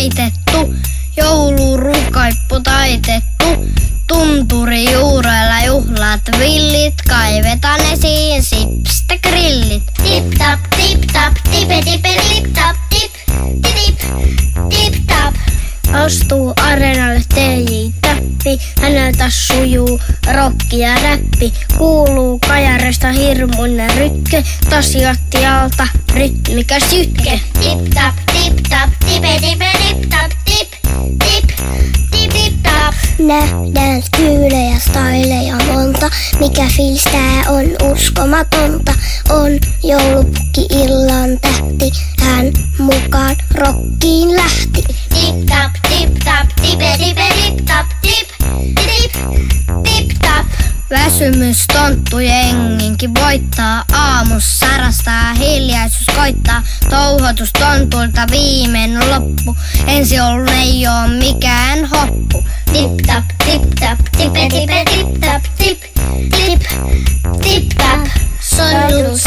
laitettu, joulurukaippu taitettu. Tunturi juurella juhlat villit, kaivetaan esiin sipstä grillit. Tip tap, tipe tipe, tip tap, tip, tip, tip tap. Astuu areenalle TJ-täppi, häneltä sujuu rokki ja räppi. Kuuluu kajaresta hirmuinen rytke, tasiattialta rytmikäs jytke. Tip tap, tipe tipe, tip tap, tip, tip, tip, tip tap. Nähdään tyylejä, styleja monta, mikä fiilis tää on uskomatonta. On joulupukki illan tähti, hän mukaan rokkiin lähti. Tip tap, tipe tipe, tip tap, tip, tip, tip tap. Väsymys tonttu jenginkin voittaa, aamus sarastaa, hiljaisuus koittaa. Touhotus tontulta viimein loppu, ensi ollut ei oo mikään hoppu. Tip tap, tipe tipe, tip tap, tip, tip, tip tap. Soilu